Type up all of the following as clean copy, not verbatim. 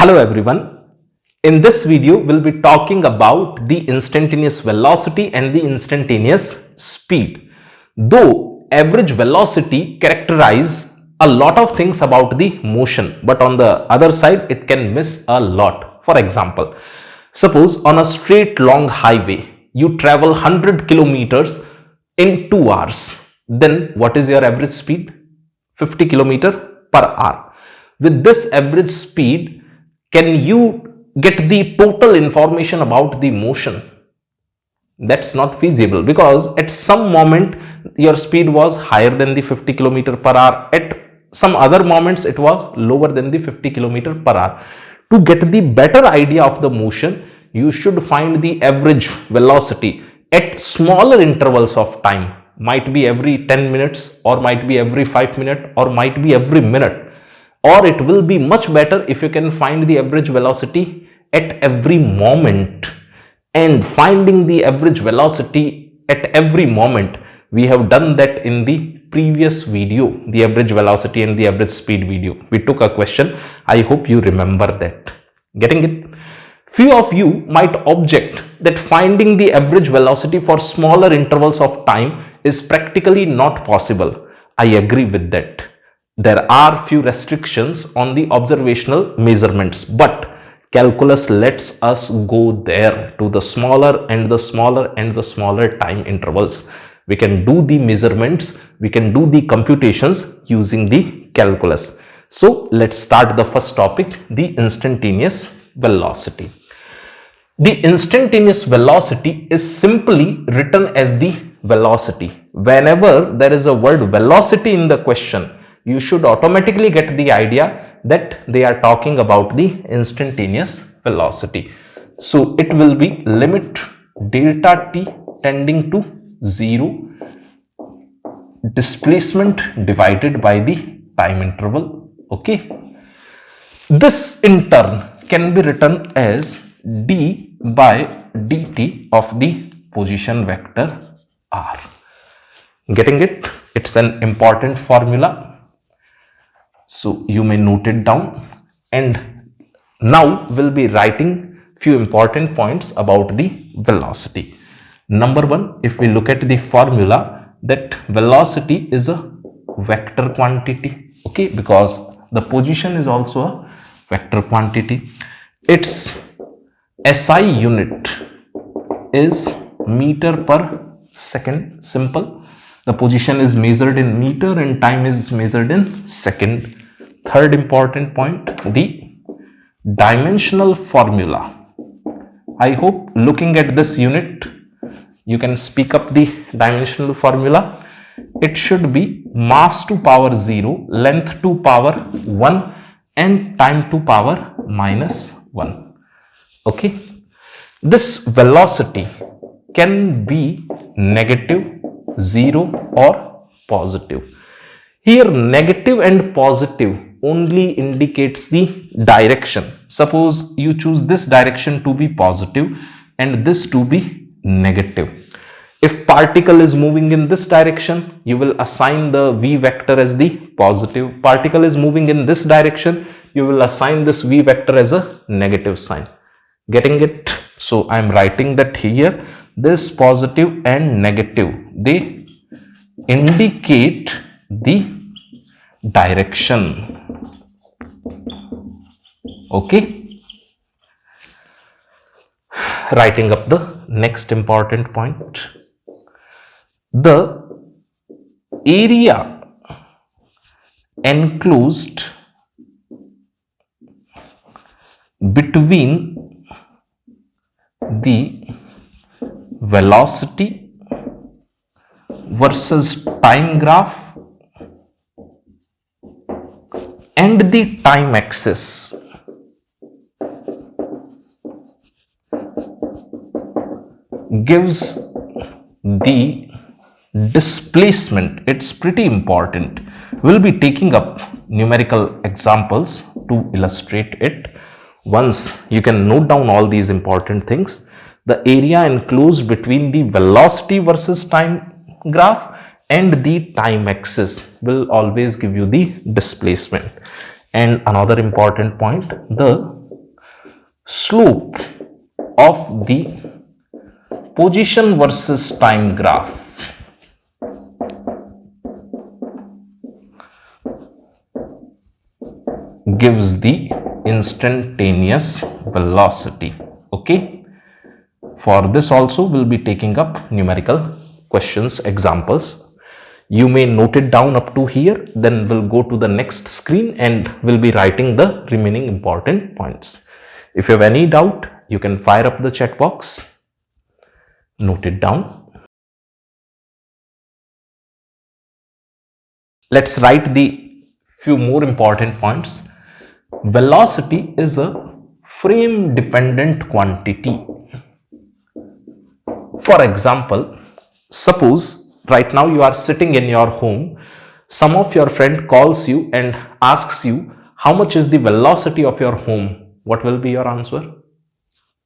Hello everyone. In this video, we'll be talking about the instantaneous velocity and the instantaneous speed. Though average velocity characterize a lot of things about the motion, but on the other side, it can miss a lot. For example, suppose on a straight long highway, you travel 100 kilometers in 2 hours. Then what is your average speed? 50 kilometer per hour. With this average speed, can you get the total information about the motion? That's not feasible, because at some moment your speed was higher than the 50 kilometer per hour. At some other moments it was lower than the 50 kilometer per hour. To get the better idea of the motion, you should find the average velocity at smaller intervals of time. Might be every 10 minutes, or might be every 5 minutes, or might be every minute. Or it will be much better if you can find the average velocity at every moment. And finding the average velocity at every moment, we have done that in the previous video, the average velocity and the average speed video. We took a question. I hope you remember that. Getting it? Few of you might object that finding the average velocity for smaller intervals of time is practically not possible. I agree with that. There are few restrictions on the observational measurements, but calculus lets us go there to the smaller and the smaller and the smaller time intervals. We can do the measurements, we can do the computations using the calculus. So let's start the first topic, the instantaneous velocity. The instantaneous velocity is simply written as the velocity. Whenever there is a word velocity in the question, you should automatically get the idea that they are talking about the instantaneous velocity. So it will be limit delta t tending to 0, displacement divided by the time interval. Okay. This in turn can be written as d by dt of the position vector r. Getting it? It's an important formula. So you may note it down, and now we'll be writing few important points about the velocity. Number one, if we look at the formula, that velocity is a vector quantity, okay, because the position is also a vector quantity. Its SI unit is meter per second, simple. The position is measured in meter and time is measured in second. Third important point, the dimensional formula. I hope looking at this unit, you can speak up the dimensional formula. It should be mass to power 0, length to power 1 and time to power minus 1. Okay. This velocity can be negative, 0 or positive. Here negative and positive only indicates the direction. Suppose you choose this direction to be positive and this to be negative. If particle is moving in this direction, you will assign the v vector as the positive. Particle is moving in this direction, you will assign this v vector as a negative sign. Getting it? So I am writing that here, this positive and negative, they indicate the direction. Okay. Writing up the next important point. The area enclosed between the velocity versus time graph and the time axis gives the displacement. It's pretty important. We'll be taking up numerical examples to illustrate it. Once you can note down all these important things, the area enclosed between the velocity versus time graph and the time axis will always give you the displacement. And another important point, the slope of the position versus time graph gives the instantaneous velocity. Okay, for this also we'll be taking up numerical questions, examples. You may note it down up to here, then we'll go to the next screen and we'll be writing the remaining important points. If you have any doubt, you can fire up the chat box, note it down. Let's write the few more important points. Velocity is a frame dependent quantity. For example, suppose right now you are sitting in your home, some of your friend calls you and asks you how much is the velocity of your home. What will be your answer?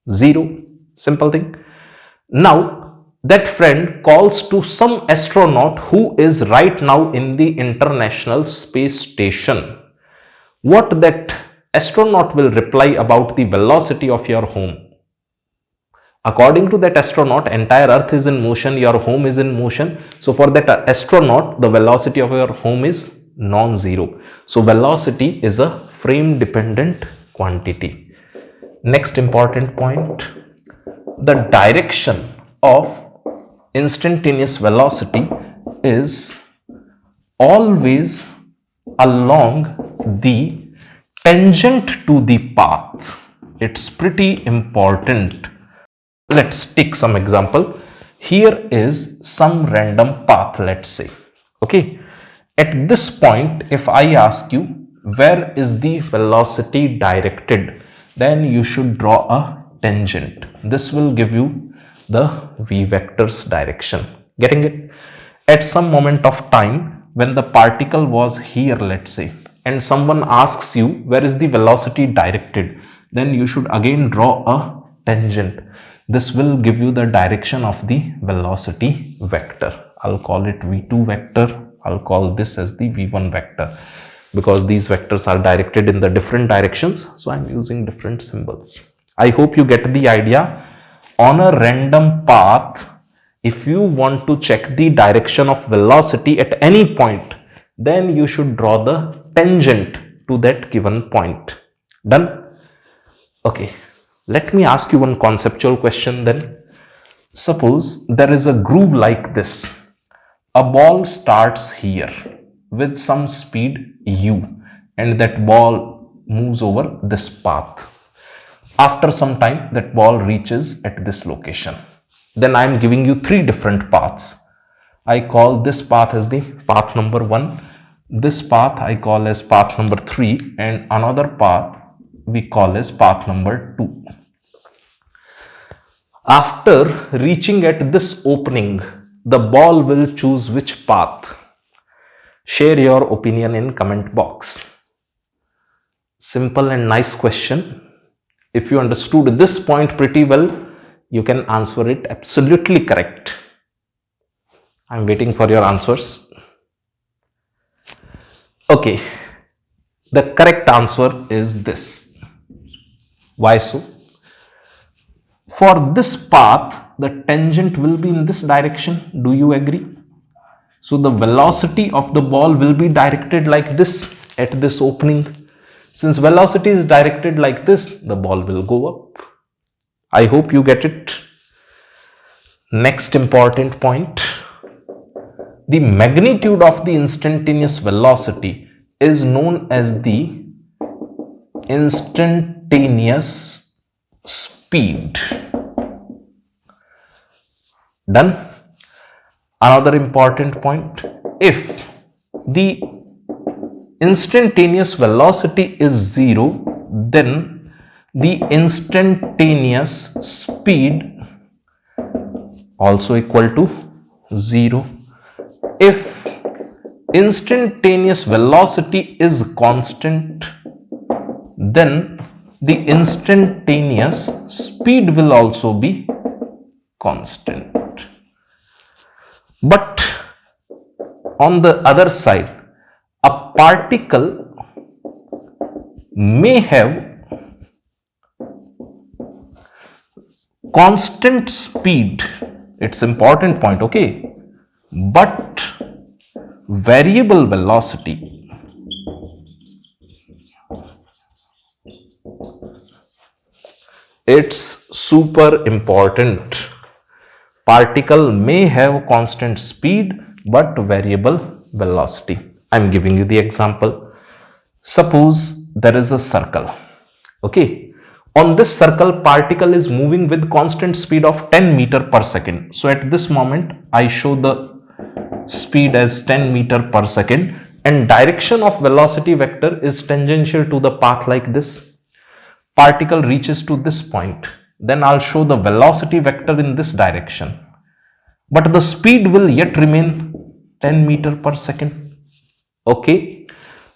0. Simple thing. Now that friend calls to some astronaut who is right now in the International Space Station. What that astronaut will reply about the velocity of your home? According to that astronaut, entire earth is in motion, your home is in motion. So for that astronaut, the velocity of your home is non-zero. So velocity is a frame dependent quantity. Next important point, the direction of instantaneous velocity is always along the tangent to the path. It's pretty important. Let's take some example. Here is some random path, let's say. Okay. At this point, if I ask you where is the velocity directed, then you should draw a tangent. This will give you the v vector's direction. Getting it? At some moment of time when the particle was here, let's say, and someone asks you where is the velocity directed, then you should again draw a tangent. This will give you the direction of the velocity vector. I'll call it v2 vector. I'll call this as the v1 vector because these vectors are directed in the different directions. So I'm using different symbols. I hope you get the idea. On a random path, if you want to check the direction of velocity at any point, then you should draw the tangent to that given point. Done? Okay. Let me ask you one conceptual question then. Suppose there is a groove like this. A ball starts here with some speed u and that ball moves over this path. After some time, that ball reaches at this location. Then I am giving you 3 different paths. I call this path as the path number 1. This path I call as path number 3 and another path we call as path number 2. After reaching at this opening, the ball will choose which path? Share your opinion in comment box. Simple and nice question. If you understood this point pretty well, you can answer it absolutely correct. I'm waiting for your answers. Okay, the correct answer is this. Why so? For this path, the tangent will be in this direction. Do you agree? So the velocity of the ball will be directed like this at this opening. Since velocity is directed like this, the ball will go up. I hope you get it. Next important point. The magnitude of the instantaneous velocity is known as the instantaneous speed. Done? Another important point. If the instantaneous velocity is 0, then the instantaneous speed also equal to 0. If instantaneous velocity is constant, then the instantaneous speed will also be constant. But on the other side, a particle may have constant speed, it's important point, okay, but variable velocity, it's super important. Particle may have constant speed but variable velocity. I'm giving you the example. Suppose there is a circle, okay. On this circle, particle is moving with constant speed of 10 meter per second. So at this moment, I show the speed as 10 meter per second and direction of velocity vector is tangential to the path like this. Particle reaches to this point, then I'll show the velocity vector in this direction. But the speed will yet remain 10 meter per second. Okay.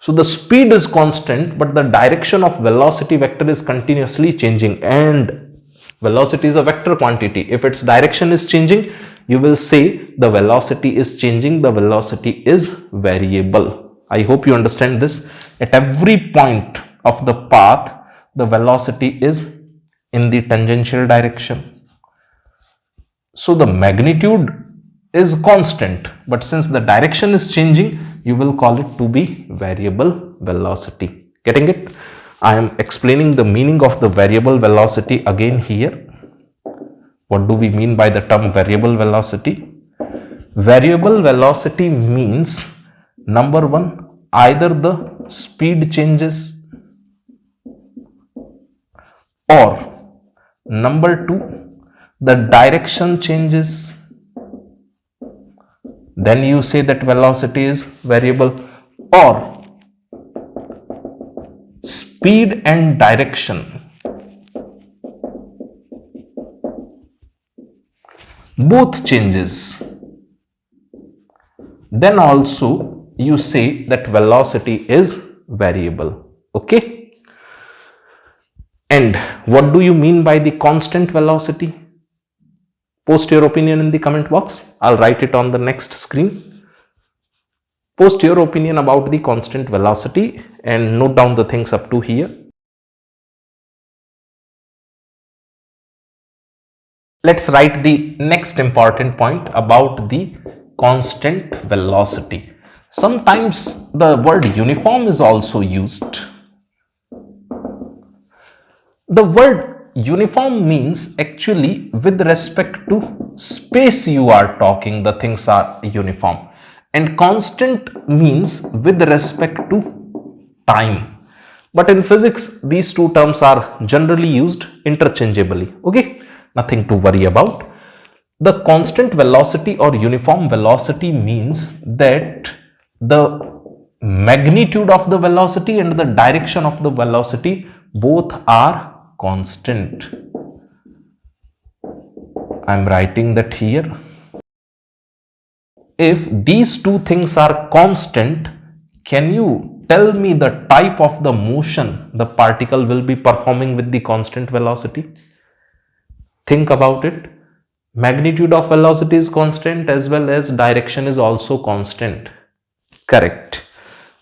So the speed is constant, but the direction of velocity vector is continuously changing, and velocity is a vector quantity. If its direction is changing, you will say the velocity is changing, the velocity is variable. I hope you understand this. At every point of the path, the velocity is in the tangential direction. So the magnitude is constant, but since the direction is changing, you will call it to be variable velocity. Getting it? I am explaining the meaning of the variable velocity again here. What do we mean by the term variable velocity? Variable velocity means, number one, either the speed changes, or number two, the direction changes. Then you say that velocity is variable, or speed and direction both changes. Then also you say that velocity is variable. Okay. And what do you mean by the constant velocity? Post your opinion in the comment box. I'll write it on the next screen. Post your opinion about the constant velocity and note down the things up to here. Let's write the next important point about the constant velocity. Sometimes the word uniform is also used. The word uniform means actually with respect to space you are talking, the things are uniform, and constant means with respect to time. But in physics, these two terms are generally used interchangeably. Okay, nothing to worry about. The constant velocity or uniform velocity means that the magnitude of the velocity and the direction of the velocity both are constant. I'm writing that here. If these two things are constant, can you tell me the type of the motion the particle will be performing with the constant velocity? Think about it. Magnitude of velocity is constant as well as direction is also constant. Correct.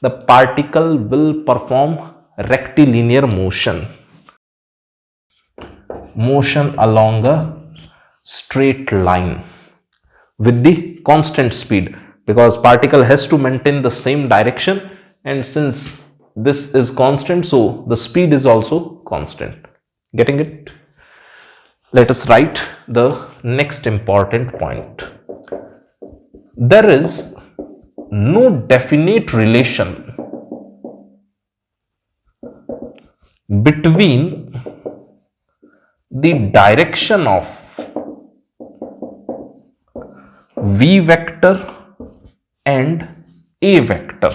The particle will perform rectilinear motion along a straight line with the constant speed, because particle has to maintain the same direction, and since this is constant, so the speed is also constant. Getting it? Let us write the next important point. There is no definite relation between the direction of v vector and a vector.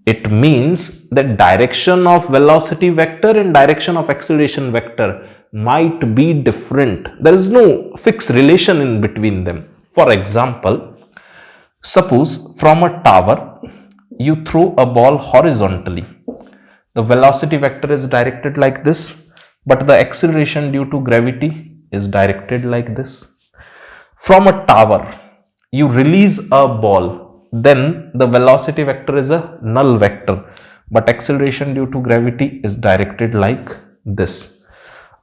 It means that direction of velocity vector and direction of acceleration vector might be different. There is no fixed relation in between them. For example, suppose from a tower you throw a ball horizontally. The velocity vector is directed like this, but the acceleration due to gravity is directed like this. From a tower, you release a ball, then the velocity vector is a null vector, but acceleration due to gravity is directed like this.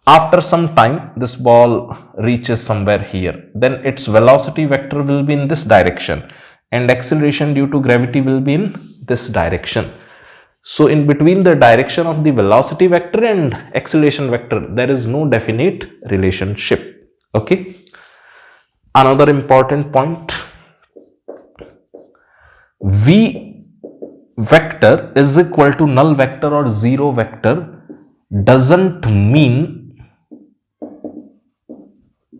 After some time, this ball reaches somewhere here. Then its velocity vector will be in this direction and acceleration due to gravity will be in this direction. So in between the direction of the velocity vector and acceleration vector, there is no definite relationship. Okay. Another important point, V vector is equal to null vector or zero vector doesn't mean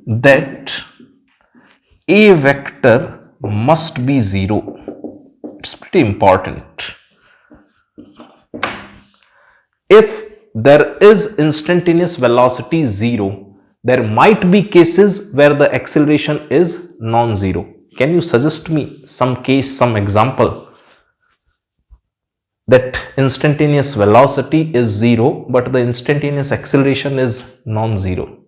that a vector must be zero. It's pretty important. If there is instantaneous velocity 0, there might be cases where the acceleration is non-zero. Can you suggest me some case, some example that instantaneous velocity is 0 but the instantaneous acceleration is non-zero?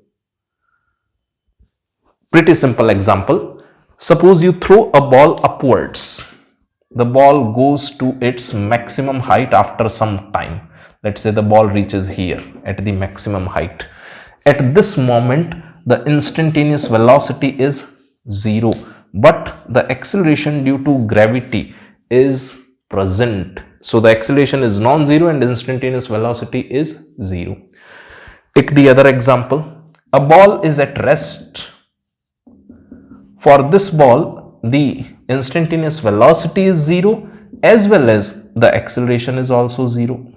Pretty simple example. Suppose you throw a ball upwards. The ball goes to its maximum height after some time. Let's say the ball reaches here at the maximum height. At this moment, the instantaneous velocity is 0, but the acceleration due to gravity is present. So the acceleration is non-zero and instantaneous velocity is 0. Take the other example. A ball is at rest. For this ball, the instantaneous velocity is 0 as well as the acceleration is also 0.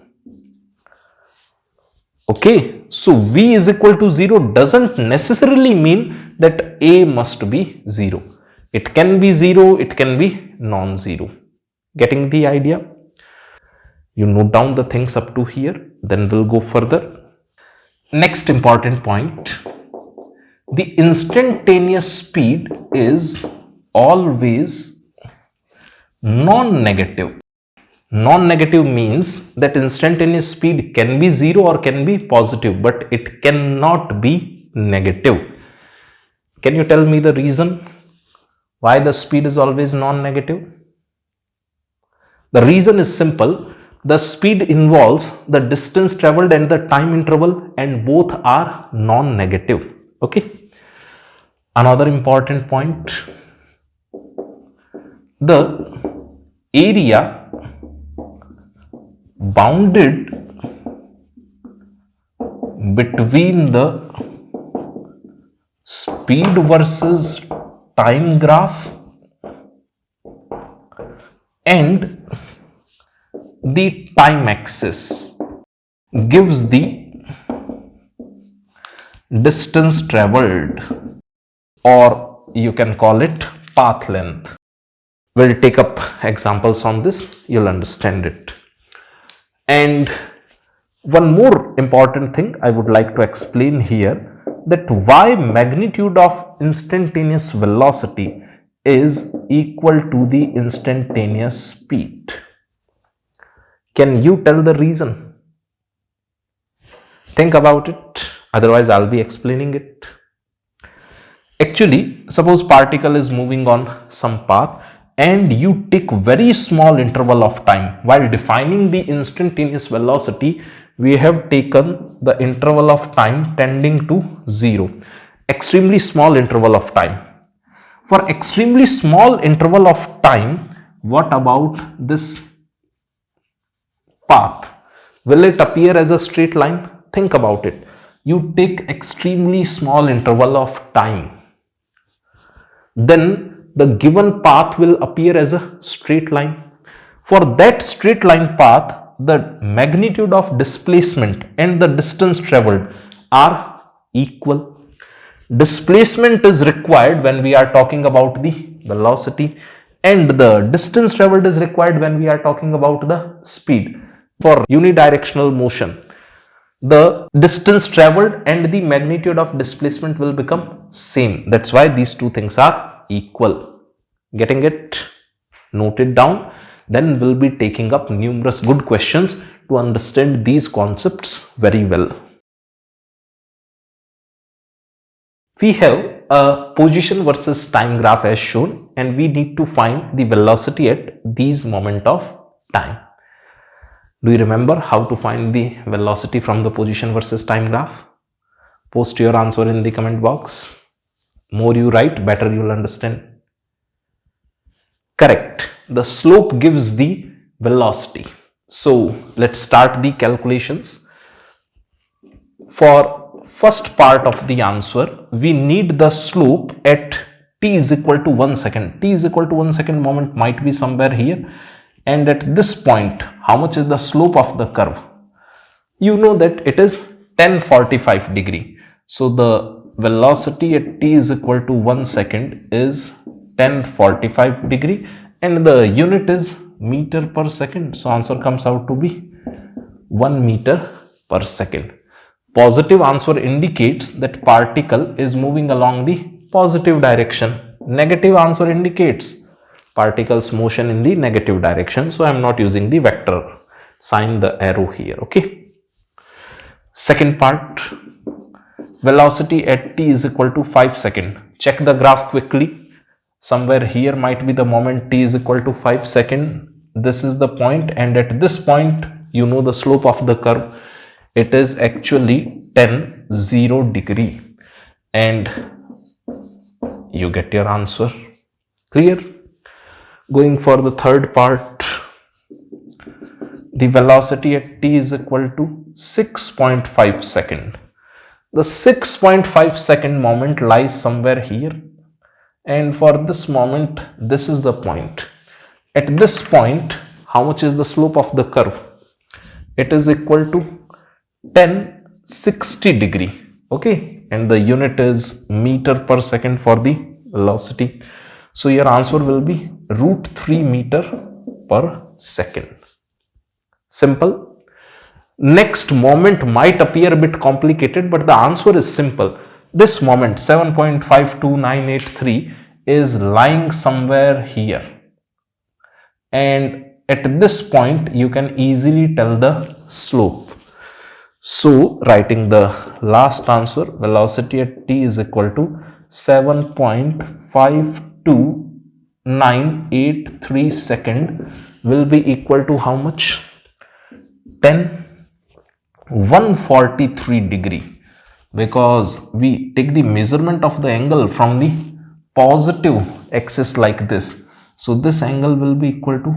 Okay, so V is equal to 0 doesn't necessarily mean that A must be 0. It can be 0, it can be non-zero. Getting the idea? You note down the things up to here, then we'll go further. Next important point. The instantaneous speed is always non-negative. Non-negative means that instantaneous speed can be 0 or can be positive, but it cannot be negative. Can you tell me the reason why the speed is always non-negative? The reason is simple. The speed involves the distance traveled and the time interval, and both are non-negative. Okay. Another important point, the area bounded between the speed versus time graph and the time axis gives the distance traveled, or you can call it path length. We'll take up examples on this, you'll understand it. And one more important thing I would like to explain here, that why magnitude of instantaneous velocity is equal to the instantaneous speed. Can you tell the reason? Think about it, otherwise I'll be explaining it. Actually, suppose particle is moving on some path and you take very small interval of time. While defining the instantaneous velocity, we have taken the interval of time tending to 0. Extremely small interval of time. For extremely small interval of time, what about this path? Will it appear as a straight line? Think about it. You take extremely small interval of time, then the given path will appear as a straight line. For that straight line path, the magnitude of displacement and the distance traveled are equal. Displacement is required when we are talking about the velocity, and the distance traveled is required when we are talking about the speed. For unidirectional motion, the distance traveled and the magnitude of displacement will become same. That's why these two things are equal. Getting it? Note it down. Then we'll be taking up numerous good questions to understand these concepts very well. We have a position versus time graph as shown, and we need to find the velocity at these moment of time. Do you remember how to find the velocity from the position versus time graph? Post your answer in the comment box. More you write, better you'll understand. Correct. The slope gives the velocity. So let's start the calculations. For first part of the answer, we need the slope at t is equal to 1 second. T is equal to 1 second moment might be somewhere here. And at this point, how much is the slope of the curve? You know that it is 1045 degree. So the velocity at t is equal to 1 second is 1045 degree and the unit is meter per second. So answer comes out to be 1 meter per second. Positive answer indicates that particle is moving along the positive direction. Negative answer indicates particle's motion in the negative direction. So I am not using the vector sign, the arrow here. Okay. Second part, velocity at t is equal to 5 seconds. Check the graph quickly. Somewhere here might be the moment t is equal to 5 seconds. This is the point, and at this point, you know the slope of the curve. It is actually 0 degree, and you get your answer. Clear? Going for the third part, the velocity at t is equal to 6.5 seconds. The 6.5 second moment lies somewhere here, and for this moment, this is the point. At this point, how much is the slope of the curve? It is equal to 1060 degree. Okay, and the unit is meter per second for the velocity. So your answer will be √3 meter per second. Simple. Next moment might appear a bit complicated, but the answer is simple. This moment 7.52983 is lying somewhere here, and at this point you can easily tell the slope. So writing the last answer, velocity at t is equal to 7.52983 second will be equal to how much? 143 degree, because we take the measurement of the angle from the positive axis like this. So this angle will be equal to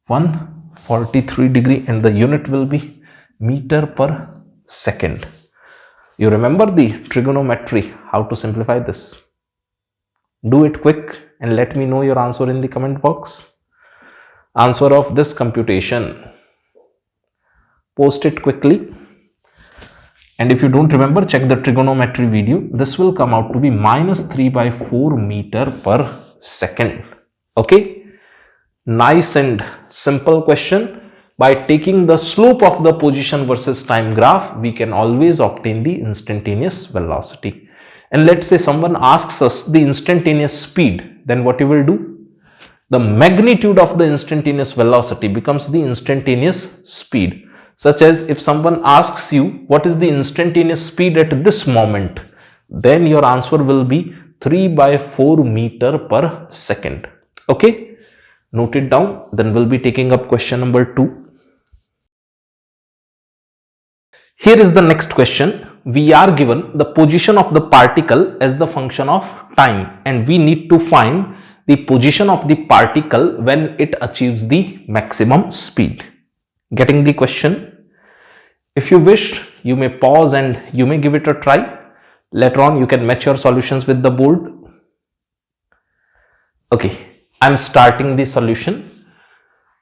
143 degree and the unit will be meter per second. You remember the trigonometry, how to simplify this? Do it quick and let me know your answer in the comment box. Answer of this computation. Post it quickly. And if you don't remember, check the trigonometry video. This will come out to be -3/4 meter per second. Okay. Nice and simple question. By taking the slope of the position versus time graph, we can always obtain the instantaneous velocity. And let's say someone asks us the instantaneous speed, then what you will do? The magnitude of the instantaneous velocity becomes the instantaneous speed. Such as if someone asks you what is the instantaneous speed at this moment, then your answer will be 3/4 meter per second. Okay, note it down. Then we'll be taking up question number 2. Here is the next question. We are given the position of the particle as the function of time, and we need to find the position of the particle when it achieves the maximum speed. Getting the question? If you wish, you may pause and you may give it a try. Later on, you can match your solutions with the board. Okay, I'm starting the solution.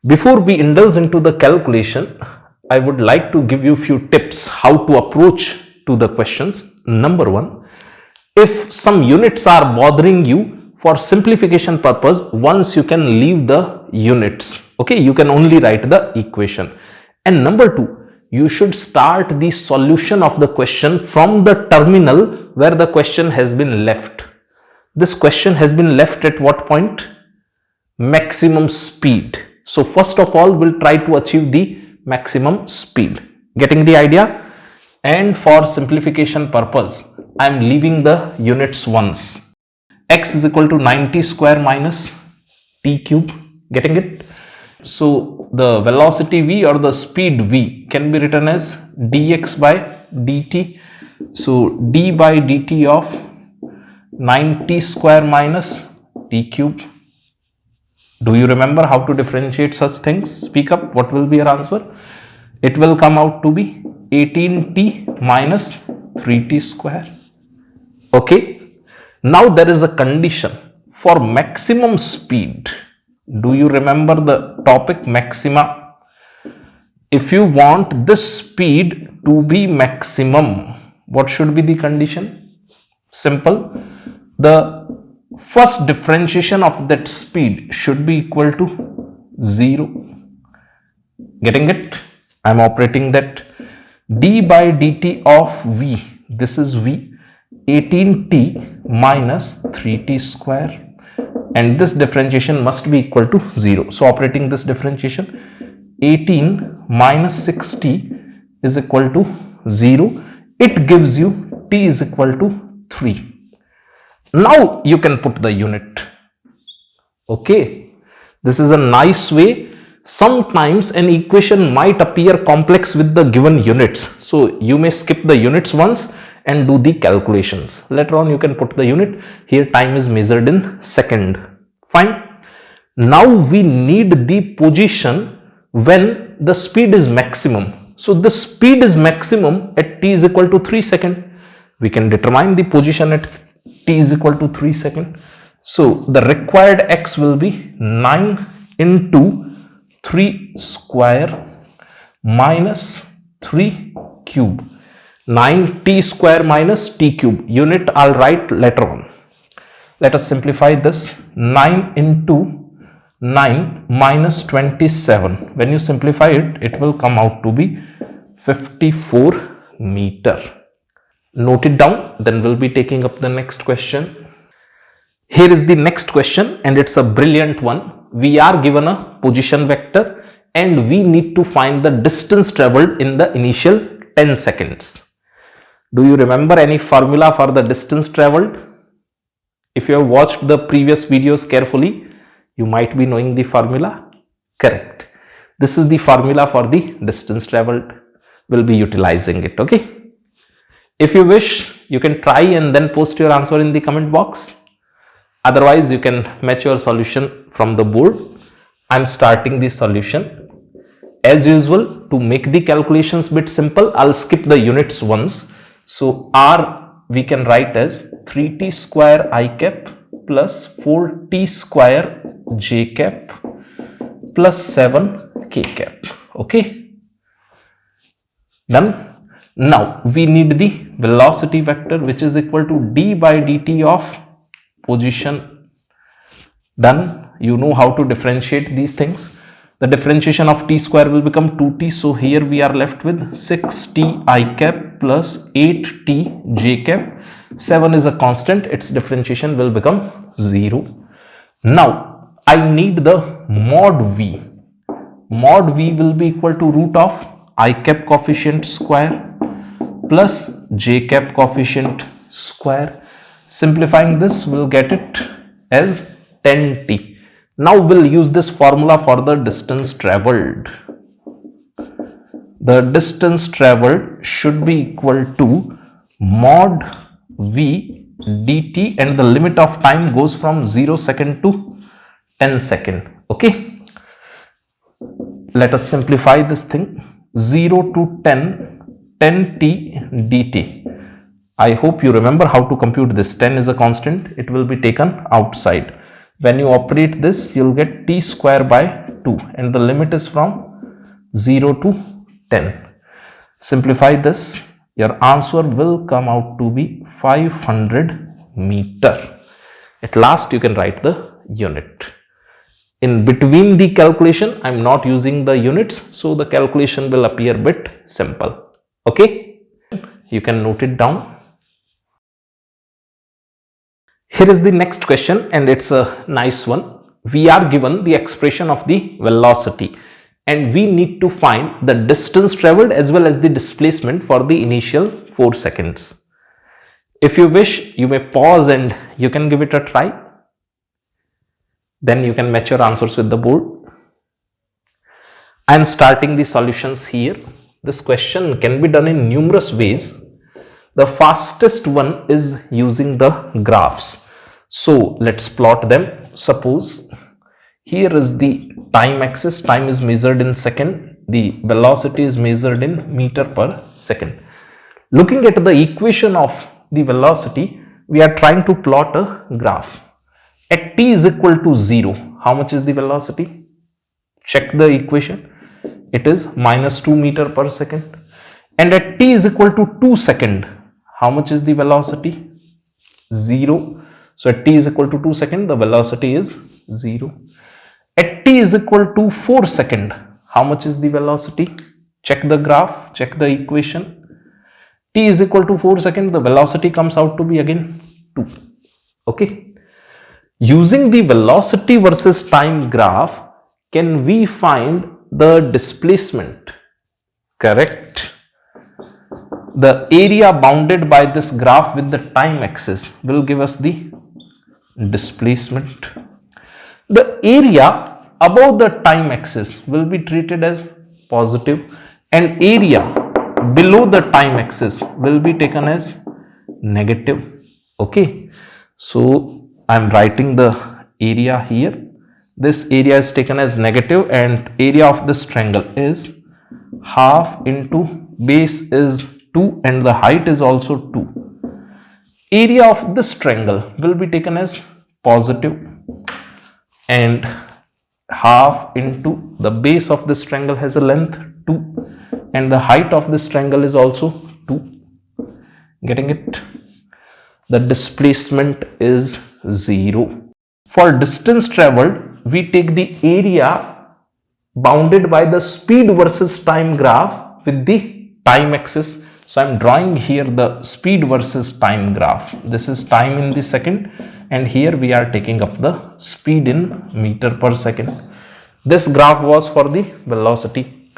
Before we indulge into the calculation, I would like to give you a few tips how to approach to the questions. Number 1, if some units are bothering you, for simplification purpose, once you can leave the units. Okay, you can only write the equation. And number 2, you should start the solution of the question from the terminal where the question has been left. This question has been left at what point? Maximum speed. So first of all, we'll try to achieve the maximum speed. Getting the idea? And for simplification purpose, I am leaving the units once. X is equal to 90 square minus t cube. Getting it? So the velocity v or the speed v can be written as dx by dt. So d by dt of 9t square minus t cube. Do you remember how to differentiate such things? Speak up. What will be your answer? It will come out to be 18t minus 3t square. Okay. Now there is a condition for maximum speed. Do you remember the topic maxima? If you want this speed to be maximum, what should be the condition? Simple. The first differentiation of that speed should be equal to 0. Getting it? I am operating that d by dt of v, this is v, 18t minus 3t square, and this differentiation must be equal to 0. So operating this differentiation, 18 minus 6t is equal to 0. It gives you t is equal to 3. Now you can put the unit. Okay, this is a nice way. Sometimes an equation might appear complex with the given units, so you may skip the units once and do the calculations. Later on you can put the unit. Here time is measured in second. Fine. Now we need the position when the speed is maximum. So the speed is maximum at t is equal to 3 seconds. We can determine the position at t is equal to 3 seconds. So the required x will be 9 into 3 square minus 3 cube. 9t square minus t cube. Unit I'll write later on. Let us simplify this. 9 into 9 minus 27. When you simplify it, it will come out to be 54 meter. Note it down, then we'll be taking up the next question. Here is the next question, and it's a brilliant one. We are given a position vector and we need to find the distance traveled in the initial 10 seconds. Do you remember any formula for the distance traveled? If you have watched the previous videos carefully, you might be knowing the formula. Correct. This is the formula for the distance traveled. We'll be utilizing it. Okay. If you wish, you can try and then post your answer in the comment box. Otherwise, you can match your solution from the board. I'm starting the solution. As usual, to make the calculations bit simple, I'll skip the units once. So R we can write as 3t square I cap plus 4t square j cap plus 7 k cap. Okay. Done. Now we need the velocity vector, which is equal to d by dt of position. Done. You know how to differentiate these things. The differentiation of t square will become 2t. So here we are left with 6t I cap plus 8t j cap. 7 is a constant. Its differentiation will become 0. Now I need the mod v. Mod v will be equal to root of I cap coefficient square plus j cap coefficient square. Simplifying this, we'll get it as 10t. Now we'll use this formula for the distance traveled. The distance traveled should be equal to mod v dt, and the limit of time goes from 0 second to 10 second. Okay. Let us simplify this thing. 0 to 10t dt. I hope you remember how to compute this. 10 is a constant. It will be taken outside. When you operate this, you'll get t square by 2, and the limit is from 0 to 10. Simplify this. Your answer will come out to be 500 meter. At last, you can write the unit. In between the calculation, I'm not using the units, so the calculation will appear a bit simple. Okay, you can note it down. Here is the next question, and it's a nice one. We are given the expression of the velocity, and we need to find the distance traveled as well as the displacement for the initial 4 seconds. If you wish, you may pause and you can give it a try. Then you can match your answers with the board. I am starting the solutions here. This question can be done in numerous ways. The fastest one is using the graphs. So let's plot them. Suppose here is the time axis. Time is measured in second. The velocity is measured in meter per second. Looking at the equation of the velocity, we are trying to plot a graph. At t is equal to 0, how much is the velocity? Check the equation. It is minus 2 meter per second. And at t is equal to 2 second, how much is the velocity? 0. So at t is equal to 2 second, the velocity is 0. At t is equal to 4 second, how much is the velocity? Check the graph, check the equation. T is equal to 4 second, the velocity comes out to be again 2. Okay. Using the velocity versus time graph, can we find the displacement? Correct. The area bounded by this graph with the time axis will give us the displacement. The area above the time axis will be treated as positive, and area below the time axis will be taken as negative. Okay, so I'm writing the area here. This area is taken as negative, and area of this triangle is half into base is 2 and the height is also 2. Area of this triangle will be taken as positive, and half into the base of this triangle has a length 2 and the height of this triangle is also 2. Getting it? The displacement is 0. For distance traveled, we take the area bounded by the speed versus time graph with the time axis. So I'm drawing here the speed versus time graph. This is time in the second, and here we are taking up the speed in meter per second. This graph was for the velocity.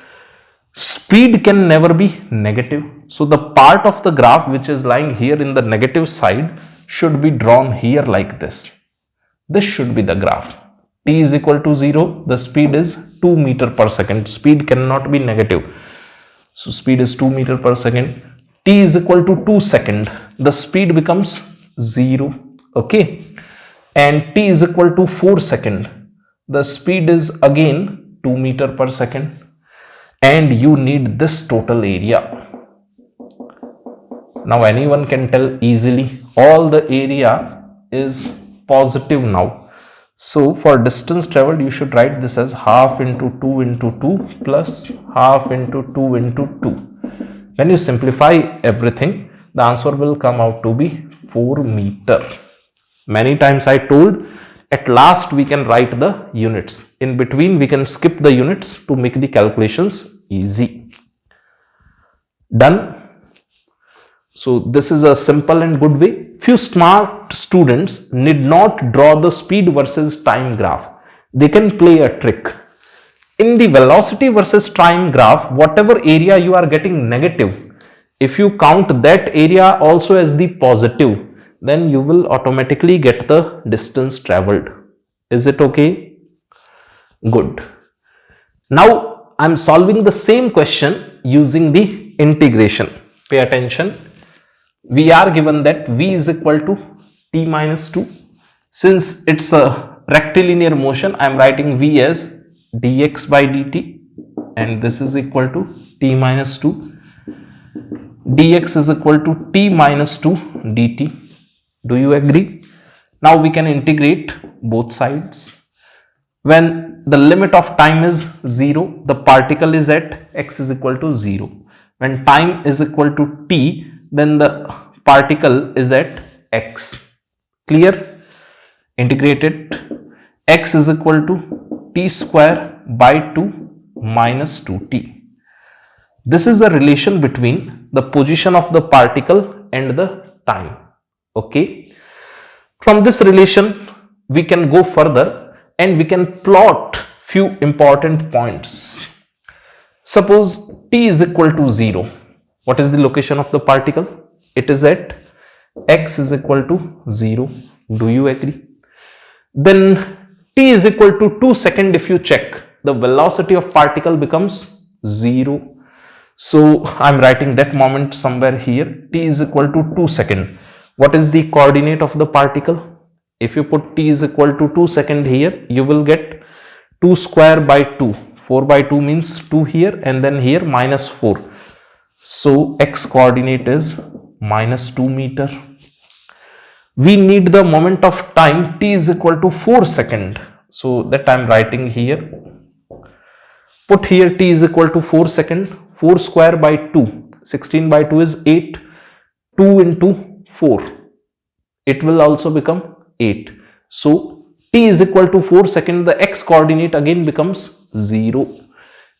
Speed can never be negative. So the part of the graph which is lying here in the negative side should be drawn here like this. This should be the graph. T is equal to 0. The speed is 2 meter per second. Speed cannot be negative. So speed is 2 meter per second. T is equal to 2 second. The speed becomes 0. Okay. And T is equal to 4 second. The speed is again 2 meter per second. And you need this total area. Now anyone can tell easily, all the area is positive now. So for distance traveled, you should write this as half into 2 into 2 plus half into 2 into 2. When you simplify everything, the answer will come out to be 4 meter. Many times I told, at last we can write the units. In between we can skip the units to make the calculations easy. Done. So this is a simple and good way. Few smart students need not draw the speed versus time graph. They can play a trick. In the velocity versus time graph, whatever area you are getting negative, if you count that area also as the positive, then you will automatically get the distance traveled. Is it okay? Good. Now I am solving the same question using the integration. Pay attention. We are given that v is equal to t minus 2. Since it's a rectilinear motion, I am writing v as dx by dt, and this is equal to t minus 2. Dx is equal to t minus 2 dt. Do you agree? Now we can integrate both sides. When the limit of time is 0, the particle is at x is equal to 0. When time is equal to t, then the particle is at x. Clear? Integrate it. X is equal to t square by 2 minus 2t. This is a relation between the position of the particle and the time. Okay. From this relation, we can go further and we can plot few important points. Suppose t is equal to 0. What is the location of the particle? It is at x is equal to 0. Do you agree? Then t is equal to 2 seconds. If you check, the velocity of particle becomes 0. So I'm writing that moment somewhere here. T is equal to 2 second. What is the coordinate of the particle? If you put t is equal to 2 second here, you will get 2 square by 2. 4 by 2 means 2 here, and then here minus 4. So x coordinate is minus 2 meter. We need the moment of time t is equal to 4 second. So that I'm writing here. Put here t is equal to 4 second. 4 square by 2. 16 by 2 is 8. 2 into 4. It will also become 8. So t is equal to 4 second. The x coordinate again becomes 0.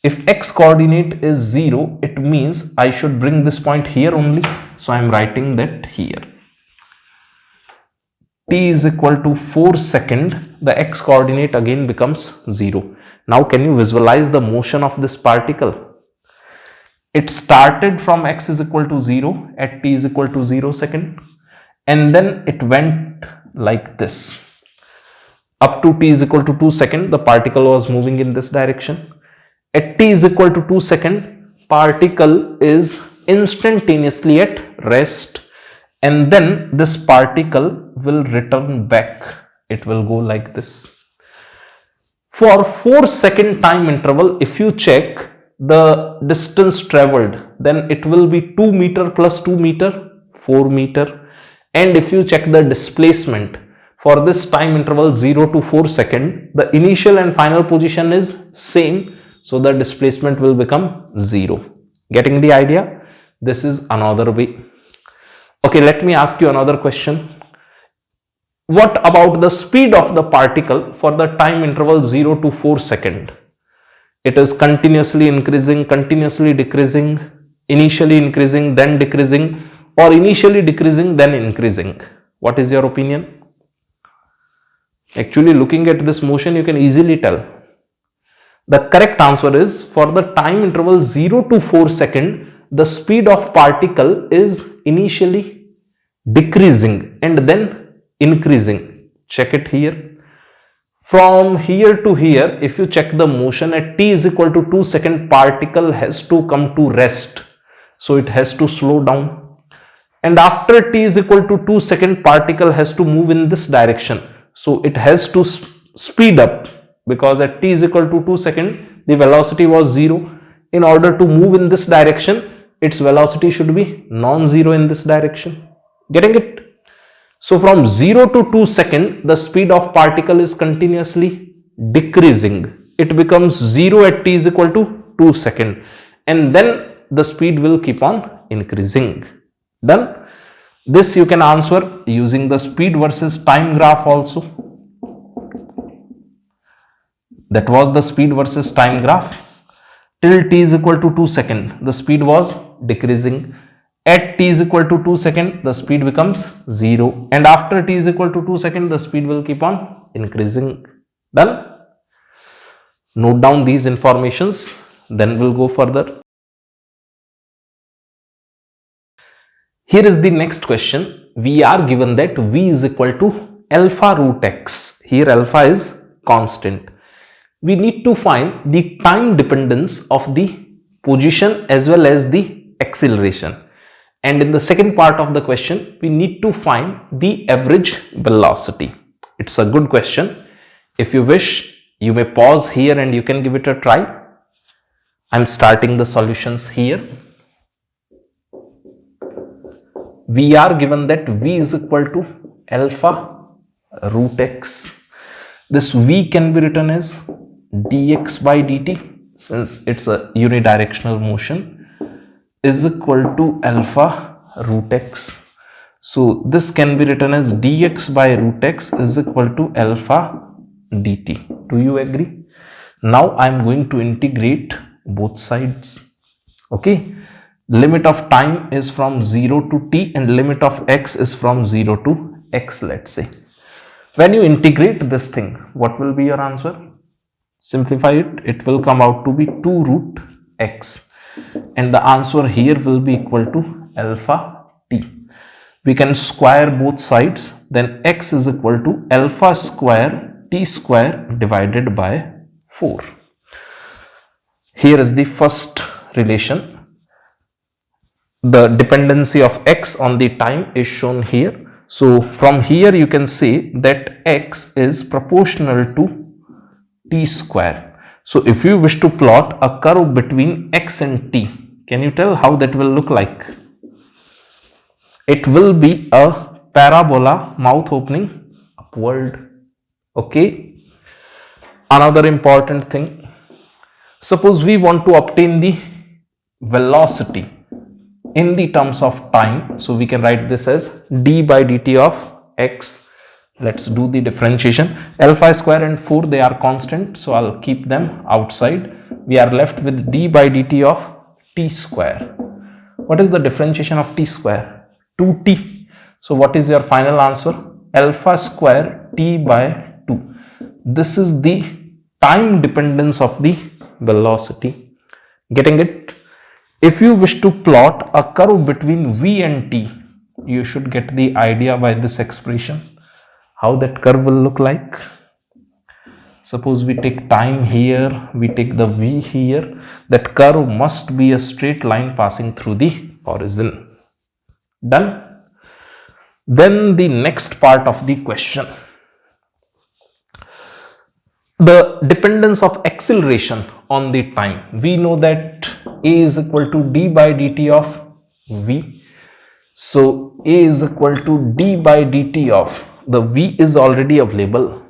If x coordinate is 0, it means I should bring this point here only. So I am writing that here. T is equal to 4 second. The x coordinate again becomes 0. Now can you visualize the motion of this particle? It started from x is equal to 0 at t is equal to 0 second, and then it went like this. Up to t is equal to 2 second, the particle was moving in this direction. At t is equal to 2 second, particle is instantaneously at rest, and then this particle will return back. It will go like this. For 4 second time interval, if you check the distance traveled, then it will be 2 meter plus 2 meter, 4 meter. And if you check the displacement for this time interval 0 to 4 second, the initial and final position is same. So the displacement will become 0. Getting the idea? This is another way. Okay, let me ask you another question. What about the speed of the particle for the time interval 0 to 4 second? It is continuously increasing, continuously decreasing, initially increasing, then decreasing, or initially decreasing, then increasing. What is your opinion? Actually, looking at this motion, you can easily tell. The correct answer is, for the time interval 0 to 4 second, the speed of particle is initially decreasing and then increasing. Check it here. From here to here, if you check the motion at t is equal to 2 second, particle has to come to rest. So it has to slow down. And after t is equal to 2 second, particle has to move in this direction. So it has to speed up, because at t is equal to 2 second, the velocity was 0. In order to move in this direction, its velocity should be non-zero in this direction. Getting it? So from 0 to 2 second, the speed of particle is continuously decreasing. It becomes 0 at t is equal to 2 second, and then the speed will keep on increasing. Done? This you can answer using the speed versus time graph also. That was the speed versus time graph. Till t is equal to 2 second, the speed was decreasing. At t is equal to 2 second, the speed becomes 0, and after t is equal to 2 second, the speed will keep on increasing. Done? Note down these informations, then we'll go further. Here is the next question. We are given that v is equal to alpha root x. Here alpha is constant. We need to find the time dependence of the position as well as the acceleration. And in the second part of the question, we need to find the average velocity. It's a good question. If you wish, you may pause here and you can give it a try. I'm starting the solutions here. We are given that v is equal to alpha root x. This v can be written as dx by dt, since it's a unidirectional motion, is equal to alpha root x. So this can be written as dx by root x is equal to alpha dt. Do you agree? Now I am going to integrate both sides. Okay. Limit of time is from 0 to t and limit of x is from 0 to x, let's say. When you integrate this thing, what will be your answer? Simplify it. It will come out to be 2 root x. And the answer here will be equal to alpha t. We can square both sides, then x is equal to alpha square t square divided by 4. Here is the first relation. the dependency of x on the time is shown here. So from here you can say that x is proportional to t square. So if you wish to plot a curve between x and t, can you tell how that will look like? It will be a parabola, mouth opening upward. Okay. Another important thing, suppose we want to obtain the velocity in the terms of time, so we can write this as d by dt of x. Let's do the differentiation. L phi square and 4, they are constant, so I'll keep them outside. We are left with d by dt of t square. What is the differentiation of t square? 2t. So what is your final answer? Alpha square t by 2. This is the time dependence of the velocity. Getting it? If you wish to plot a curve between v and t, you should get the idea by this expression, how that curve will look like. Suppose we take time here, we take the v here, that curve must be a straight line passing through the origin. Done? Then the next part of the question, the dependence of acceleration on the time. We know that a is equal to d by dt of v. So a is equal to d by dt of, the v is already available,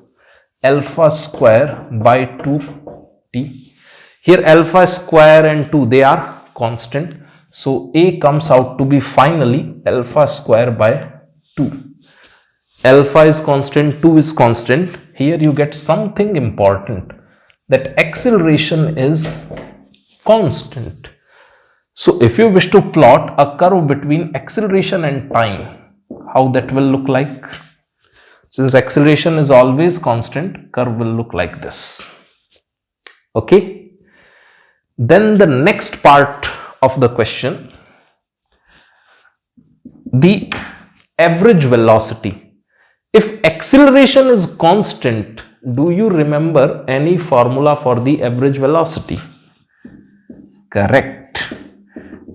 alpha square by 2t. Here alpha square and 2, they are constant. So a comes out to be finally alpha square by 2. Alpha is constant, 2 is constant. Here you get something important, that acceleration is constant. So if you wish to plot a curve between acceleration and time, how that will look like? Since acceleration is always constant, curve will look like this. Okay. Then the next part of the question, the average velocity. If acceleration is constant, do you remember any formula for the average velocity? Correct.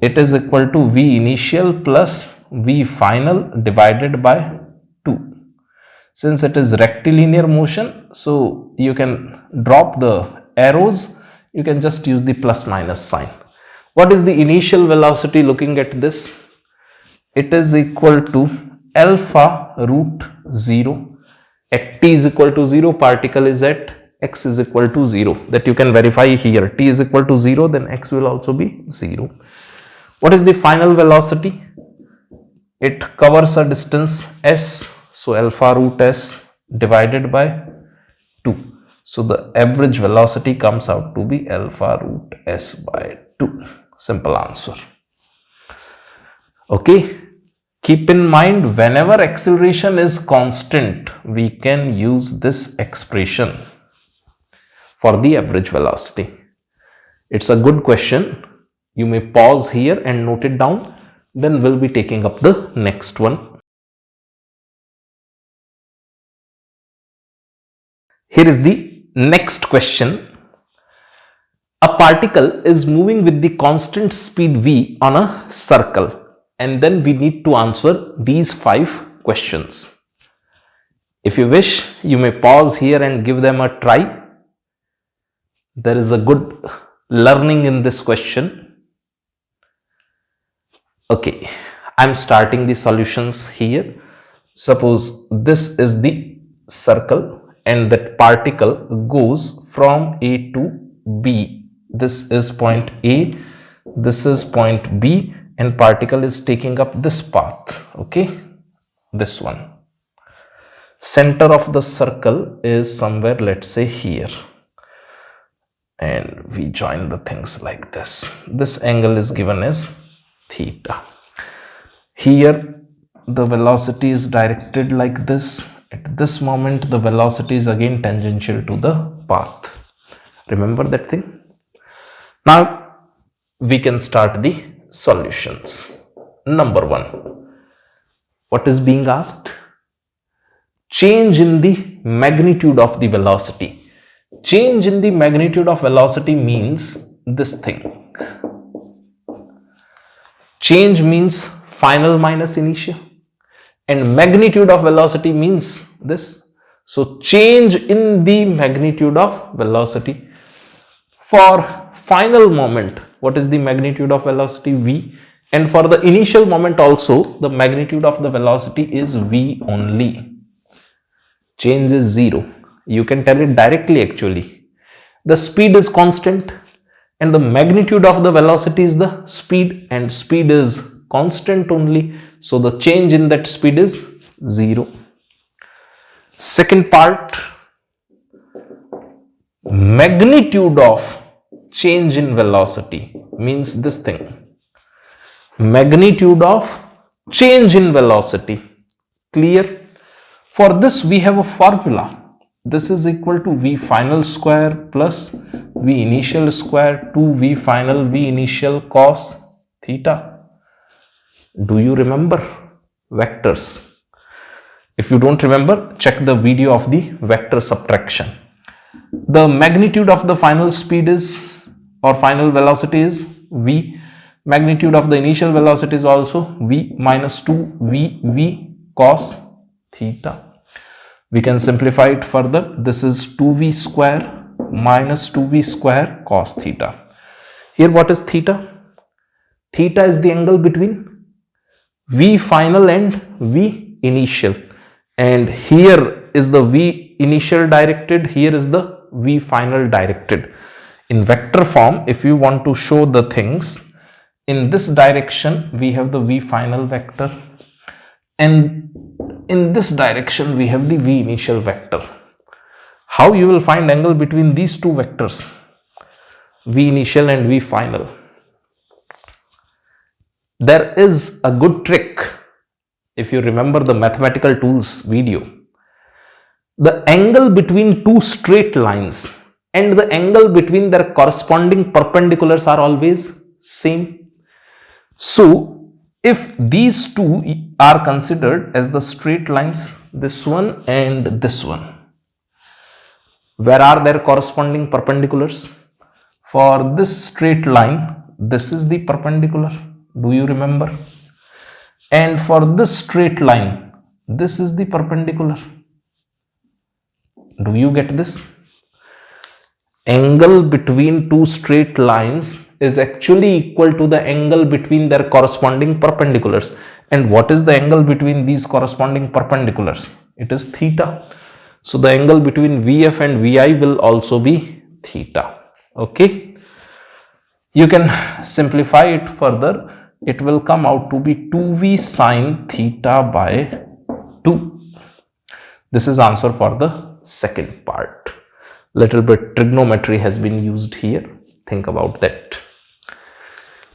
It is equal to v initial plus v final divided by 2. Since it is rectilinear motion, so you can drop the arrows, you can just use the plus minus sign. What is the initial velocity looking at this? It is equal to alpha root 0. At t is equal to 0, particle is at x is equal to 0. That you can verify here. T is equal to 0, then x will also be 0. What is the final velocity? It covers a distance s, so alpha root s divided by 2. So the average velocity comes out to be alpha root s by 2. Simple answer. Okay. Keep in mind, whenever acceleration is constant, we can use this expression for the average velocity. It's a good question. You may pause here and note it down. Then we'll be taking up the next one. Here is the next question. A particle is moving with the constant speed v on a circle. And then we need to answer these 5 questions. If you wish, you may pause here and give them a try. There is a good learning in this question. Okay, I'm starting the solutions here. Suppose this is the circle and that particle goes from A to B. This is point A, this is point B, and particle is taking up this path. Okay, this one. Center of the circle is somewhere, let's say here, and we join the things like this. This angle is given as theta. Here the velocity is directed like this. At this moment the velocity is again tangential to the path. Remember that thing? Now we can start the solutions. Number 1, what is being asked? Change in the magnitude of the velocity. Change in the magnitude of velocity means this thing. Change means final minus initial, and magnitude of velocity means this. So change in the magnitude of velocity. For final moment, what is the magnitude of velocity? V. And for the initial moment also, the magnitude of the velocity is V only. Change is 0. You can tell it directly actually. The speed is constant and the magnitude of the velocity is the speed, and speed is constant only. So the change in that speed is 0. Second part, magnitude of change in velocity means this thing. Magnitude of change in velocity. Clear? For this we have a formula. This is equal to V final square plus V initial square 2 V final V initial cos theta. Do you remember vectors? If you don't remember, check the video of the vector subtraction. The magnitude of the final speed is, or final velocity is V. Magnitude of the initial velocity is also V minus 2 V cos theta. We can simplify it further. This is 2V square minus 2V square cos theta. Here what is theta? Theta is the angle between V final and V initial. And here is the V initial directed, here is the V final directed. In vector form, if you want to show the things, in this direction we have the V final vector, and in this direction we have the V initial vector. How you will find angle between these two vectors, V initial and V final? There is a good trick. If you remember the mathematical tools video, the angle between two straight lines and the angle between their corresponding perpendiculars are always same. So if these two are considered as the straight lines, this one and this one, where are their corresponding perpendiculars? For this straight line, this is the perpendicular. Do you remember? And for this straight line, this is the perpendicular. Do you get this? Angle between two straight lines is actually equal to the angle between their corresponding perpendiculars. And what is the angle between these corresponding perpendiculars? It is theta. So the angle between VF and VI will also be theta. Okay. You can simplify it further. It will come out to be 2V sine theta by 2. This is answer for the second part. Little bit trigonometry has been used here. Think about that.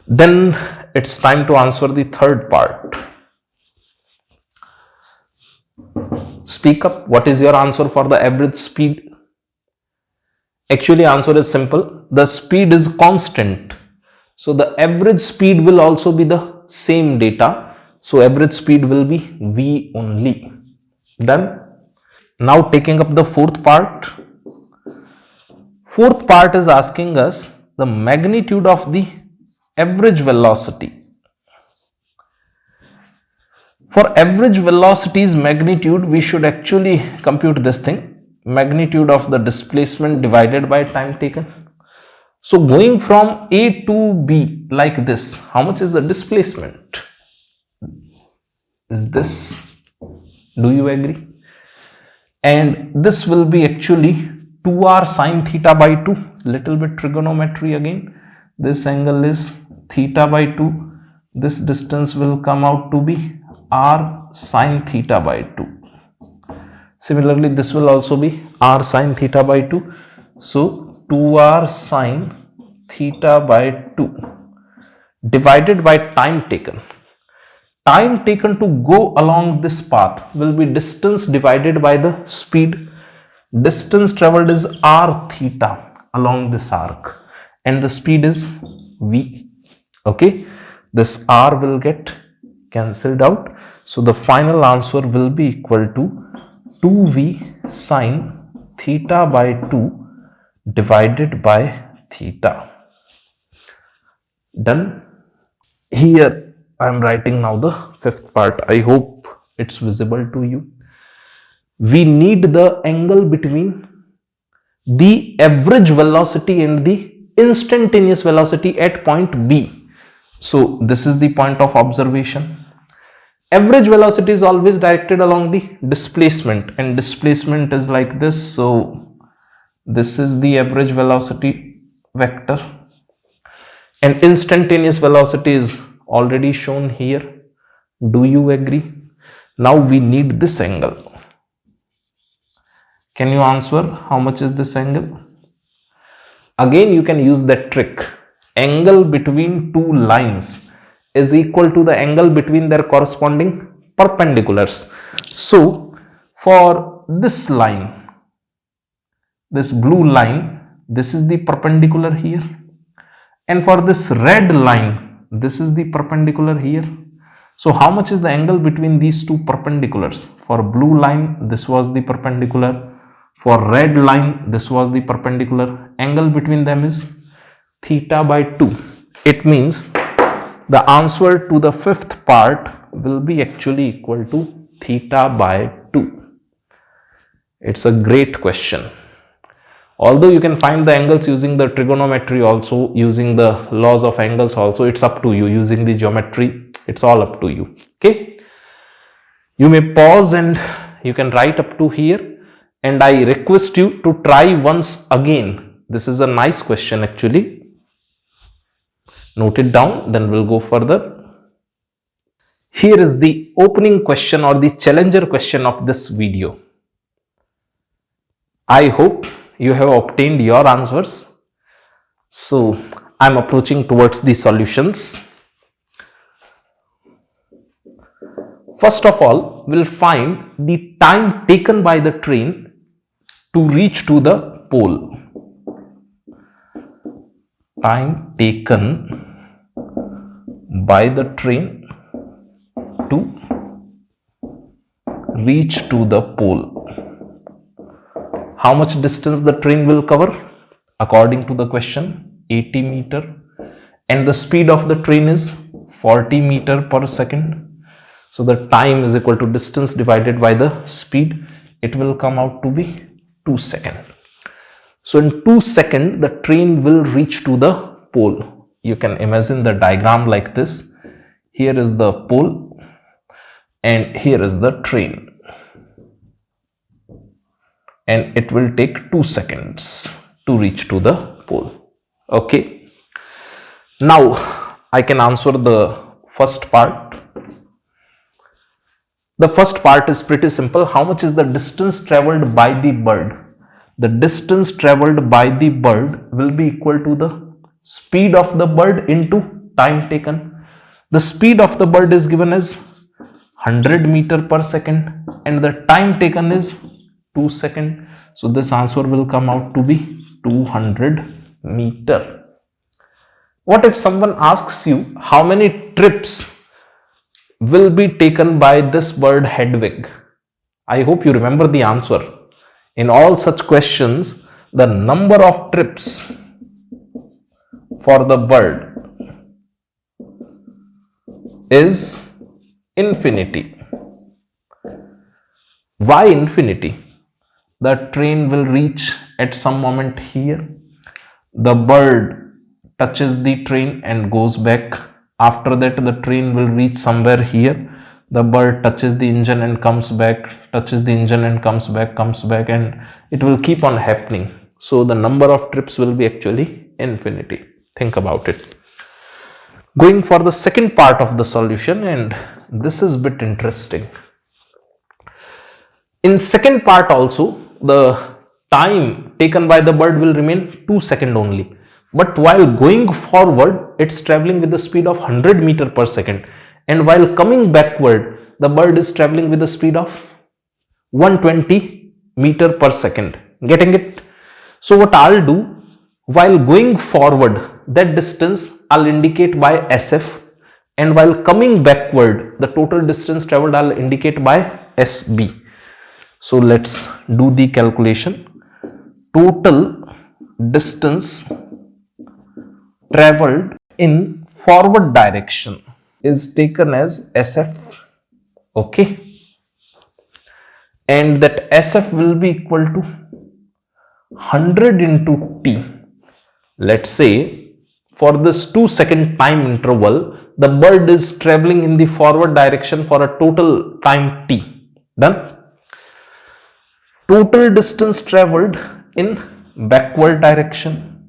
Then it's time to answer the third part. Speak up. What is your answer for the average speed? Actually, answer is simple. The speed is constant. So the average speed will also be the same data. So average speed will be V only. Done. Now taking up the fourth part. Fourth part is asking us the magnitude of the average velocity. For average velocity's magnitude, we should actually compute this thing. Magnitude of the displacement divided by time taken. So going from A to B like this, how much is the displacement? Is this? Do you agree? And this will be actually 2r sine theta by 2. Little bit trigonometry again. This angle is theta by 2. This distance will come out to be r sine theta by 2. Similarly, this will also be r sine theta by 2. So 2r sine theta by 2 divided by time taken. Time taken to go along this path will be distance divided by the speed. Distance traveled is r theta along this arc and the speed is v. Okay, this r will get cancelled out. So the final answer will be equal to 2v sine theta by 2 divided by theta. Done. Here I am writing now the fifth part. I hope it's visible to you. We need the angle between the average velocity and the instantaneous velocity at point B. So this is the point of observation. Average velocity is always directed along the displacement, and displacement is like this. So this is the average velocity vector, and instantaneous velocity is already shown here. Do you agree? Now we need this angle. Can you answer how much is this angle? Again, you can use that trick. Angle between two lines is equal to the angle between their corresponding perpendiculars. So for this line, this blue line, this is the perpendicular here, and for this red line, this is the perpendicular here. So how much is the angle between these two perpendiculars? For blue line, this was the perpendicular. For red line, this was the perpendicular. Angle between them is theta by 2. It means the answer to the fifth part will be actually equal to theta by 2. It's a great question. Although you can find the angles using the trigonometry also, using the laws of angles also, it's up to you. Using the geometry, it's all up to you. Okay. You may pause and you can write up to here. And I request you to try once again. This is a nice question actually. Note it down, then we'll go further. Here is the opening question or the challenger question of this video. I hope you have obtained your answers. So I'm approaching towards the solutions. First of all, we'll find the time taken by the train to reach to the pole. Time taken by the train to reach to the pole. How much distance the train will cover? According to the question, 80 meter, and the speed of the train is 40 meter per second. So the time is equal to distance divided by the speed. It will come out to be 2 seconds. So in 2 seconds, the train will reach to the pole. You can imagine the diagram like this. Here is the pole and here is the train. And it will take 2 seconds to reach to the pole. Okay. Now I can answer the first part. The first part is pretty simple. How much is the distance traveled by the bird? The distance traveled by the bird will be equal to the speed of the bird into time taken. The speed of the bird is given as 100 meter per second and the time taken is 2 seconds. So this answer will come out to be 200 meter. What if someone asks you how many trips will be taken by this bird Hedwig? I hope you remember the answer. In all such questions, the number of trips for the bird is infinity. Why infinity? The train will reach at some moment here. The bird touches the train and goes back. After that, the train will reach somewhere here. The bird touches the engine and comes back, touches the engine and comes back, and it will keep on happening. So the number of trips will be actually infinity. Think about it. Going for the second part of the solution, and this is a bit interesting. In second part also, the time taken by the bird will remain 2 seconds only. But while going forward, it's traveling with the speed of 100 meter per second. And while coming backward, the bird is traveling with the speed of 120 meter per second. Getting it? So what I'll do, while going forward, that distance I'll indicate by SF. And while coming backward, the total distance traveled I'll indicate by SB. So let's do the calculation. Total distance traveled in forward direction is taken as SF. Okay, and that SF will be equal to 100 into t. Let's say for this 2-second time interval, the bird is traveling in the forward direction for a total time t. Done. Total distance traveled in backward direction,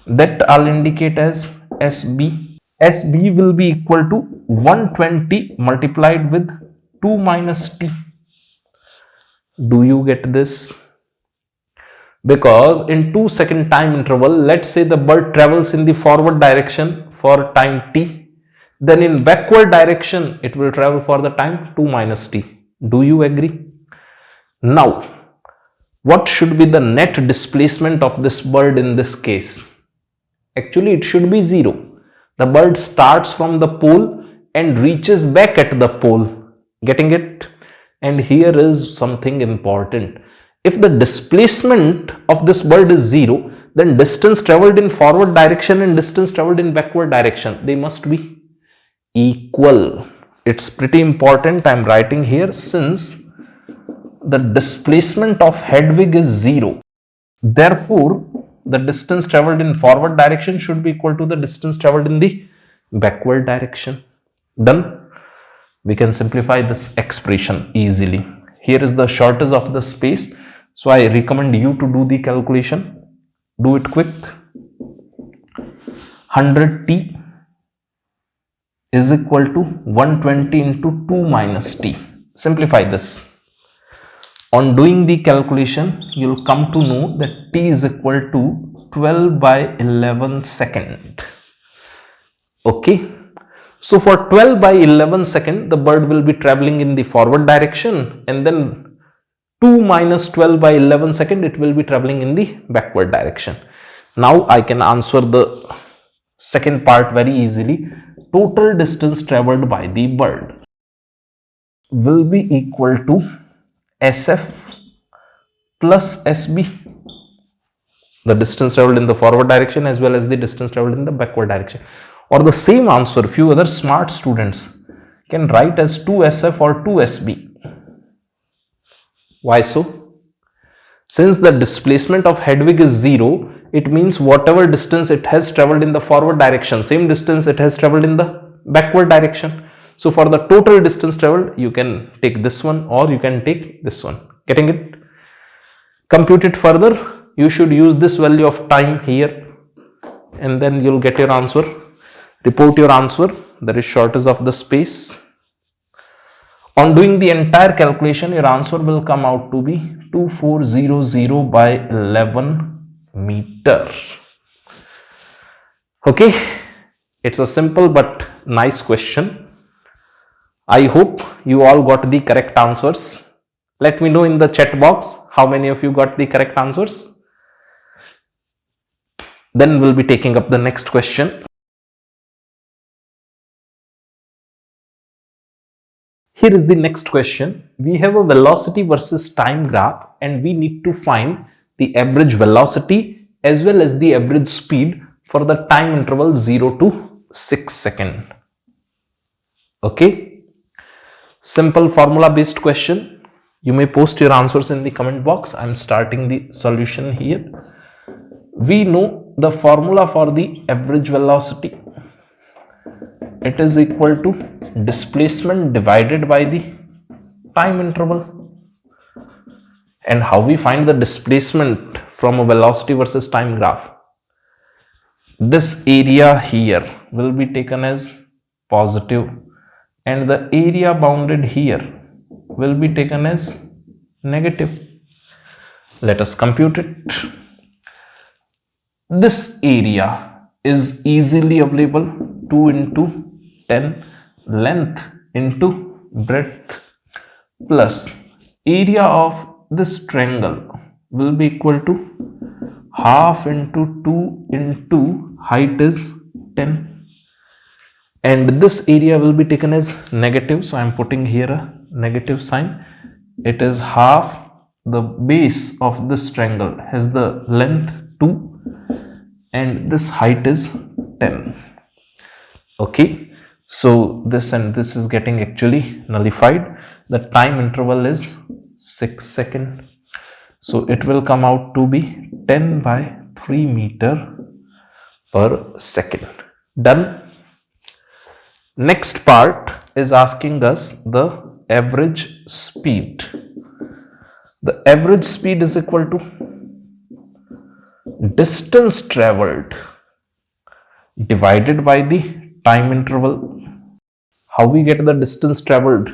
that I'll indicate as SB. SB will be equal to 120 multiplied with 2 minus t. Do you get this? Because in 2-second time interval, let's say the bird travels in the forward direction for time t, then in backward direction it will travel for the time 2 minus t. Do you agree? Now, what should be the net displacement of this bird in this case? Actually, it should be 0. The bird starts from the pole and reaches back at the pole. Getting it? And here is something important. If the displacement of this bird is 0, then distance traveled in forward direction and distance traveled in backward direction, they must be equal. It's pretty important. I'm writing here, since the displacement of Hedwig is 0. Therefore, the distance traveled in forward direction should be equal to the distance traveled in the backward direction. Done. We can simplify this expression easily. Here is the shortest of the space. So I recommend you to do the calculation. Do it quick. 100t is equal to 120 into 2 minus t. Simplify this. On doing the calculation, you'll come to know that t is equal to 12 by 11 second. Okay. So for 12 by 11 second, the bird will be traveling in the forward direction, and then 2 minus 12 by 11 second, it will be traveling in the backward direction. Now I can answer the second part very easily. Total distance traveled by the bird will be equal to SF plus SB, the distance traveled in the forward direction as well as the distance traveled in the backward direction. Or the same answer, few other smart students can write as 2SF or 2SB. Why so? Since the displacement of Hedwig is 0, it means whatever distance it has traveled in the forward direction, same distance it has traveled in the backward direction. So for the total distance traveled, you can take this one or you can take this one. Getting it? Compute it further. You should use this value of time here, and then you'll get your answer. Report your answer. That is shortest of the space. On doing the entire calculation, your answer will come out to be 2400 by 11 meter. Okay, it's a simple but nice question. I hope you all got the correct answers. Let me know in the chat box how many of you got the correct answers. Then we'll be taking up the next question. Here is the next question. We have a velocity versus time graph, and we need to find the average velocity as well as the average speed for the time interval 0 to 6 seconds. Okay. Simple formula based question. You may post your answers in the comment box. I'm starting the solution here. We know the formula for the average velocity. It is equal to displacement divided by the time interval. And how we find the displacement from a velocity versus time graph? This area here will be taken as positive, and the area bounded here will be taken as negative. Let us compute it. This area is easily available, 2 into 10 length into breadth, plus area of this triangle will be equal to half into 2 into height is 10. And this area will be taken as negative, so I am putting here a negative sign. It is half. The base of this triangle has the length 2 and this height is 10. Okay, so this and this is getting actually nullified. The time interval is 6 seconds. So it will come out to be 10 by 3 meter per second. Done. Next part is asking us the average speed. The average speed is equal to distance traveled divided by the time interval. How we get the distance traveled?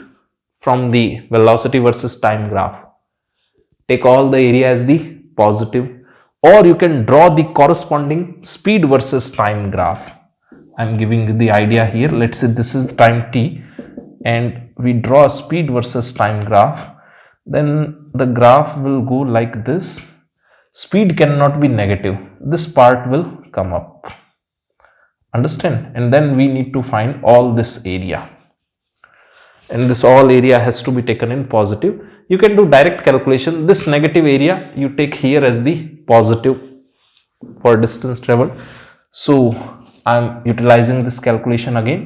From the velocity versus time graph. Take all the area as the positive, or you can draw the corresponding speed versus time graph. I'm giving you the idea here. Let's say this is time t and we draw a speed versus time graph. Then the graph will go like this. Speed cannot be negative. This part will come up. Understand? And then we need to find all this area. And this all area has to be taken in positive. You can do direct calculation. This negative area you take here as the positive for distance traveled. So I'm utilizing this calculation again.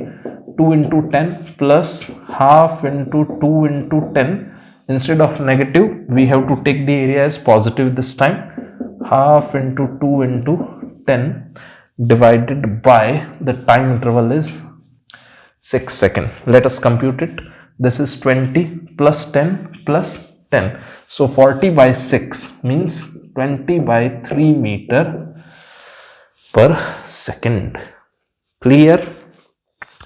2 into 10 plus half into 2 into 10. Instead of negative, we have to take the area as positive this time. Half into 2 into 10 divided by the time interval is 6 seconds. Let us compute it. This is 20 plus 10 plus 10. So 40 by 6 means 20 by 3 meter per second. Clear?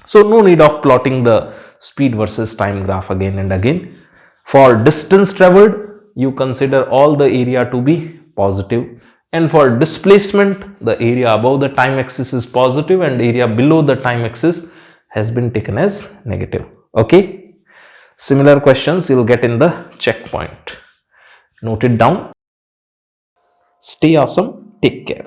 So no need of plotting the speed versus time graph again and again. For distance traveled, you consider all the area to be positive. And for displacement, the area above the time axis is positive and area below the time axis has been taken as negative. Okay. Similar questions you will get in the checkpoint. Note it down. Stay awesome. Take care.